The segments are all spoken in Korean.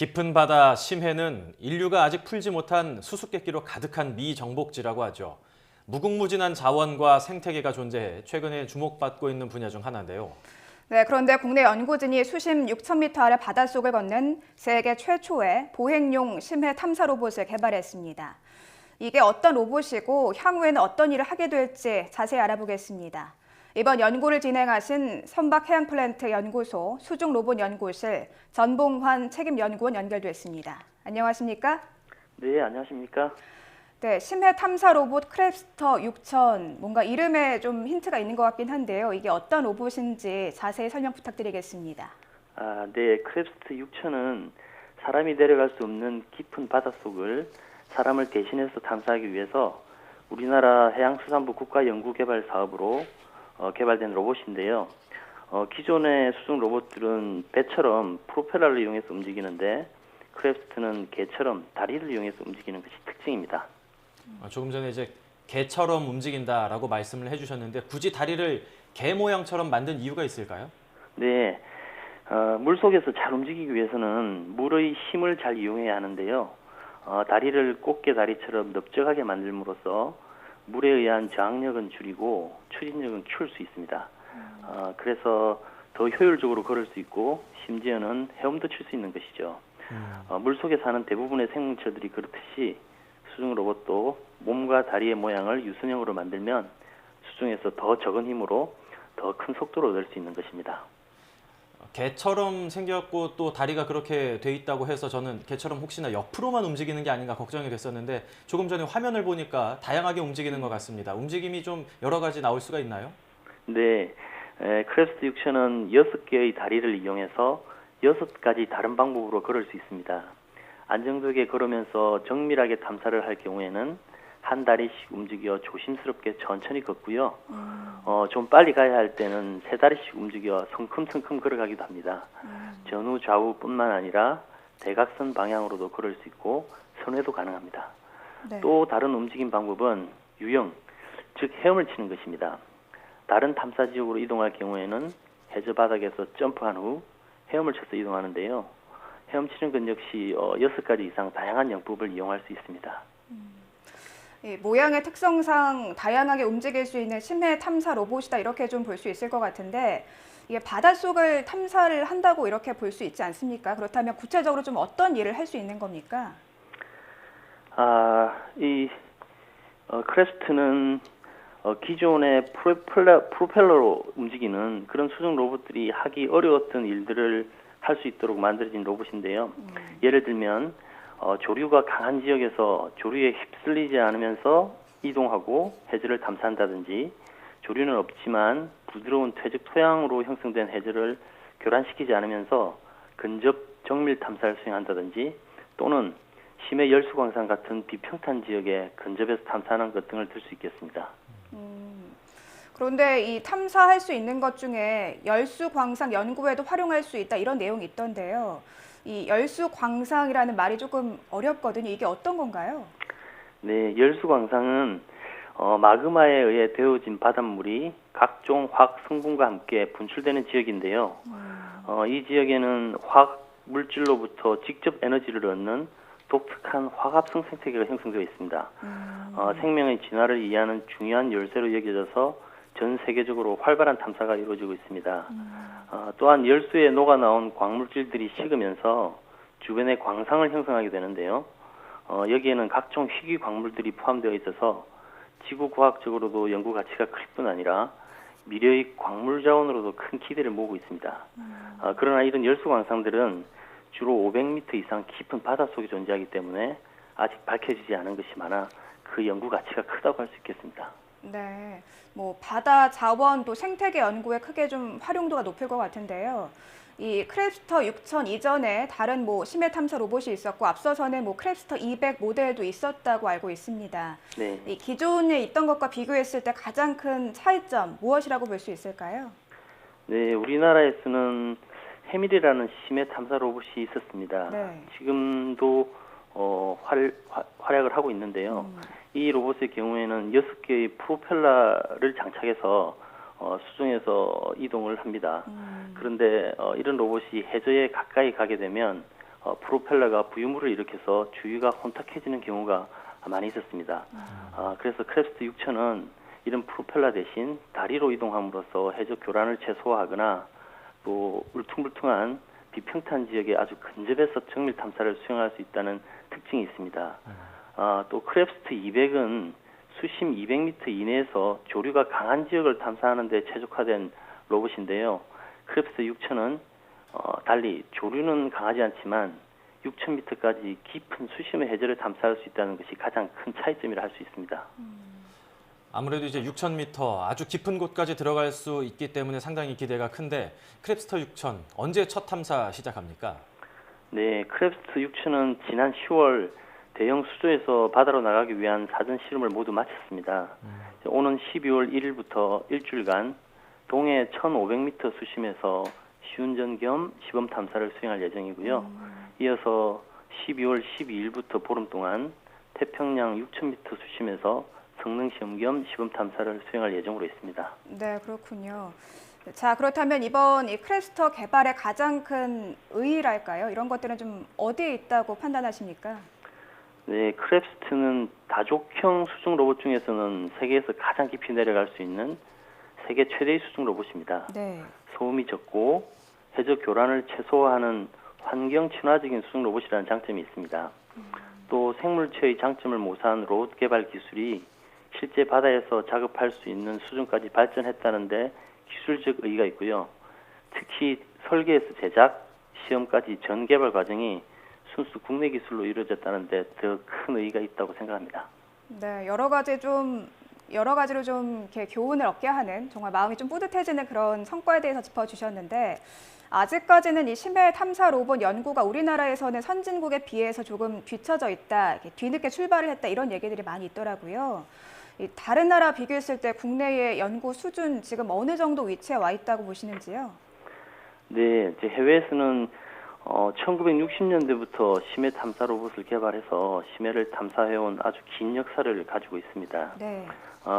깊은 바다 심해는 인류가 아직 풀지 못한 수수께끼로 가득한 미정복지라고 하죠. 무궁무진한 자원과 생태계가 존재해 최근에 주목받고 있는 분야 중 하나인데요. 네, 그런데 국내 연구진이 수심 6,000m 아래 바닷속을 걷는 세계 최초의 보행용 심해 탐사 로봇을 개발했습니다. 이게 어떤 로봇이고 향후에는 어떤 일을 하게 될지 자세히 알아보겠습니다. 이번 연구를 진행하신 선박해양플랜트 연구소 수중로봇연구실 전봉환 책임연구원 연결됐습니다. 안녕하십니까? 네, 안녕하십니까? 네, 심해 탐사 로봇 크랩스터 6000, 뭔가 이름에 좀 힌트가 있는 것 같긴 한데요. 이게 어떤 로봇인지 자세히 설명 부탁드리겠습니다. 네, 크랩스트 6000은 사람이 내려갈 수 없는 깊은 바닷속을 사람을 대신해서 탐사하기 위해서 우리나라 해양수산부 국가연구개발사업으로 개발된 로봇인데요. 기존의 수중 로봇들은 배처럼 프로펠러를 이용해서 움직이는데 크랩스트는 개처럼 다리를 이용해서 움직이는 것이 특징입니다. 조금 전에 이제 개처럼 움직인다라고 말씀을 해주셨는데 굳이 다리를 개 모양처럼 만든 이유가 있을까요? 네, 물속에서 잘 움직이기 위해서는 물의 힘을 잘 이용해야 하는데요. 다리를 꽃게 다리처럼 넓적하게 만들므로써 물에 의한 저항력은 줄이고 추진력은 키울 수 있습니다. 그래서 더 효율적으로 걸을 수 있고 심지어는 헤엄도 칠 수 있는 것이죠. 물속에 사는 대부분의 생물체들이 그렇듯이 수중 로봇도 몸과 다리의 모양을 유선형으로 만들면 수중에서 더 적은 힘으로 더 큰 속도로 얻을 수 있는 것입니다. 개처럼 생겼고 또 다리가 그렇게 돼 있다고 해서 저는 개처럼 혹시나 옆으로만 움직이는 게 아닌가 걱정이 됐었는데 조금 전에 화면을 보니까 다양하게 움직이는 것 같습니다. 움직임이 좀 여러 가지 나올 수가 있나요? 네, 크랩스트 6000은 6개의 다리를 이용해서 6가지 다른 방법으로 걸을 수 있습니다. 안정되게 걸으면서 정밀하게 탐사를 할 경우에는 한 다리씩 움직여 조심스럽게 천천히 걷고요. 좀 빨리 가야 할 때는 세 다리씩 움직여 성큼성큼 걸어가기도 합니다. 전후 좌우뿐만 아니라 대각선 방향으로도 걸을 수 있고 선회도 가능합니다. 네. 또 다른 움직임 방법은 유영, 즉 헤엄을 치는 것입니다. 다른 탐사 지역으로 이동할 경우에는 해저 바닥에서 점프한 후 헤엄을 쳐서 이동하는데요. 헤엄치는 것 역시 6가지 이상 다양한 영법을 이용할 수 있습니다. 이 모양의 특성상 다양하게 움직일 수 있는 심해 탐사 로봇이다 이렇게 좀 볼 수 있을 것 같은데 이게 바닷속을 탐사를 한다고 이렇게 볼 수 있지 않습니까? 그렇다면 구체적으로 좀 어떤 일을 할 수 있는 겁니까? 크래프트는 기존의 프로펠러로 움직이는 그런 수중 로봇들이 하기 어려웠던 일들을 할 수 있도록 만들어진 로봇인데요. 예를 들면 조류가 강한 지역에서 조류에 휩쓸리지 않으면서 이동하고 해저를 탐사한다든지 조류는 없지만 부드러운 퇴적 토양으로 형성된 해저를 교란시키지 않으면서 근접 정밀 탐사를 수행한다든지 또는 심해 열수광산 같은 비평탄 지역에 근접해서 탐사하는 것 등을 들 수 있겠습니다. 그런데 이 탐사할 수 있는 것 중에 열수광상 연구에도 활용할 수 있다 이런 내용이 있던데요. 이 열수광상이라는 말이 조금 어렵거든요. 이게 어떤 건가요? 네, 열수광상은 마그마에 의해 데워진 바닷물이 각종 화학 성분과 함께 분출되는 지역인데요. 이 지역에는 화학 물질로부터 직접 에너지를 얻는 독특한 화합성 생태계가 형성되어 있습니다. 생명의 진화를 이해하는 중요한 열쇠로 여겨져서 전 세계적으로 활발한 탐사가 이루어지고 있습니다. 또한 열수에 녹아나온 광물질들이 식으면서 주변에 광상을 형성하게 되는데요. 여기에는 각종 희귀 광물들이 포함되어 있어서 지구 과학적으로도 연구 가치가 클 뿐 아니라 미래의 광물 자원으로도 큰 기대를 모으고 있습니다. 그러나 이런 열수 광상들은 주로 500m 이상 깊은 바닷속에 존재하기 때문에 아직 밝혀지지 않은 것이 많아 그 연구 가치가 크다고 할 수 있겠습니다. 네, 뭐 바다 자원 또 생태계 연구에 크게 좀 활용도가 높을 것 같은데요. 이 크랩스터 6000 이전에 다른 뭐 심해 탐사 로봇이 있었고 앞서서는 뭐 크랩스터 200 모델도 있었다고 알고 있습니다. 네. 이 기존에 있던 것과 비교했을 때 가장 큰 차이점 무엇이라고 볼 수 있을까요? 네, 우리나라에서는 해밀이라는 심해 탐사 로봇이 있었습니다. 네. 지금도 활약을 하고 있는데요. 이 로봇의 경우에는 6개의 프로펠러를 장착해서 수중에서 이동을 합니다. 그런데 이런 로봇이 해저에 가까이 가게 되면 프로펠러가 부유물을 일으켜서 주위가 혼탁해지는 경우가 많이 있었습니다. 그래서 크랩스트 6000은 이런 프로펠러 대신 다리로 이동함으로써 해적 교란을 최소화하거나 또 울퉁불퉁한 비평탄 지역에 아주 근접해서 정밀 탐사를 수행할 수 있다는 특징이 있습니다. 또 크랩스트 200은 수심 200m 이내에서 조류가 강한 지역을 탐사하는 데 최적화된 로봇인데요. 크랩스트 6000은 달리 조류는 강하지 않지만 6000m까지 깊은 수심의 해저를 탐사할 수 있다는 것이 가장 큰 차이점이라 할 수 있습니다. 아무래도 이제 6,000m 아주 깊은 곳까지 들어갈 수 있기 때문에 상당히 기대가 큰데 크랩스터 6000 언제 첫 탐사 시작합니까? 네, 크랩스트 6000은 지난 10월 대형 수조에서 바다로 나가기 위한 사전 실험을 모두 마쳤습니다. 오는 12월 1일부터 일주일간 동해 1,500m 수심에서 시운전 겸 시범 탐사를 수행할 예정이고요. 이어서 12월 12일부터 보름 동안 태평양 6,000m 수심에서 성능 시험 겸 시범 탐사를 수행할 예정으로 있습니다. 네, 그렇군요. 자, 그렇다면 이번 이 크랩스터 개발의 가장 큰 의의랄까요? 이런 것들은 좀 어디에 있다고 판단하십니까? 네, 크랩스트는 다족형 수중 로봇 중에서는 세계에서 가장 깊이 내려갈 수 있는 세계 최대의 수중 로봇입니다. 네. 소음이 적고 해적 교란을 최소화하는 환경 친화적인 수중 로봇이라는 장점이 있습니다. 또 생물체의 장점을 모사한 로봇 개발 기술이 실제 바다에서 작업할 수 있는 수준까지 발전했다는데 기술적 의의가 있고요. 특히 설계에서 제작, 시험까지 전 개발 과정이 순수 국내 기술로 이루어졌다는데 더 큰 의의가 있다고 생각합니다. 네, 여러 가지로 좀 이렇게 교훈을 얻게 하는 정말 마음이 좀 뿌듯해지는 그런 성과에 대해서 짚어주셨는데 아직까지는 이 심해 탐사 로봇 연구가 우리나라에서는 선진국에 비해서 조금 뒤처져 있다, 이렇게 뒤늦게 출발을 했다 이런 얘기들이 많이 있더라고요. 이 다른 나라 비교했을 때 국내의 연구 수준 지금 어느 정도 위치에 와 있다고 보시는지요? 네, 이제 해외에서는 1960년대부터 심해 탐사 로봇을 개발해서 심해를 탐사해온 아주 긴 역사를 가지고 있습니다. 네.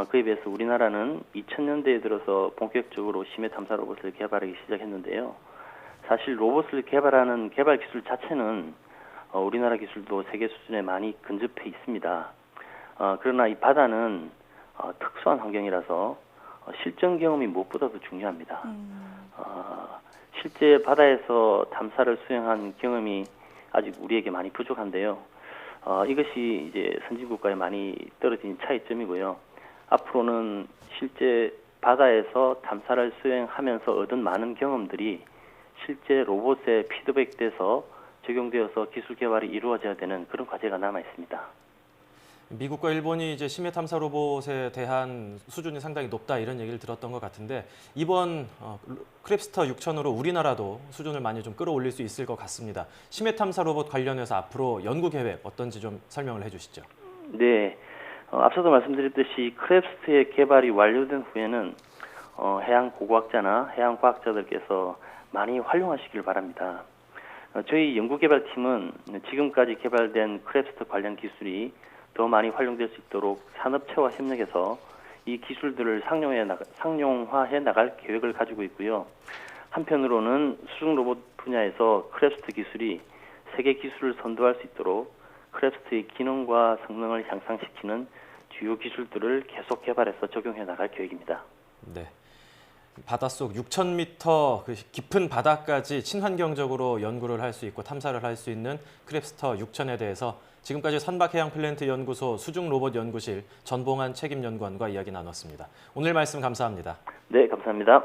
그에 비해서 우리나라는 2000년대에 들어서 본격적으로 심해 탐사 로봇을 개발하기 시작했는데요. 사실 로봇을 개발하는 개발 기술 자체는 우리나라 기술도 세계 수준에 많이 근접해 있습니다. 그러나 이 바다는 특수한 환경이라서 실전 경험이 무엇보다도 중요합니다. 실제 바다에서 탐사를 수행한 경험이 아직 우리에게 많이 부족한데요. 이것이 이제 선진국과의 많이 떨어진 차이점이고요. 앞으로는 실제 바다에서 탐사를 수행하면서 얻은 많은 경험들이 실제 로봇에 피드백돼서 적용되어서 기술 개발이 이루어져야 되는 그런 과제가 남아 있습니다. 미국과 일본이 이제 심해 탐사 로봇에 대한 수준이 상당히 높다 이런 얘기를 들었던 것 같은데 이번 크랩스터 6000으로 우리나라도 수준을 많이 좀 끌어올릴 수 있을 것 같습니다. 심해 탐사 로봇 관련해서 앞으로 연구 계획 어떤지 좀 설명을 해주시죠. 네, 앞서도 말씀드렸듯이 크랩스트의 개발이 완료된 후에는 해양 고고학자나 해양 과학자들께서 많이 활용하시길 바랍니다. 저희 연구개발팀은 지금까지 개발된 크랩스트 관련 기술이 더 많이 활용될 수 있도록 산업체와 협력해서 이 기술들을 상용화해 나갈 계획을 가지고 있고요. 한편으로는 수중 로봇 분야에서 크랩스트 기술이 세계 기술을 선도할 수 있도록 크랩스트의 기능과 성능을 향상시키는 주요 기술들을 계속 개발해서 적용해 나갈 계획입니다. 네. 바닷속 6,000m 그 깊은 바다까지 친환경적으로 연구를 할 수 있고 탐사를 할 수 있는 크랩스터 6000에 대해서 지금까지 선박해양플랜트연구소 수중로봇연구실 전봉환 책임연구원과 이야기 나눴습니다. 오늘 말씀 감사합니다. 네, 감사합니다.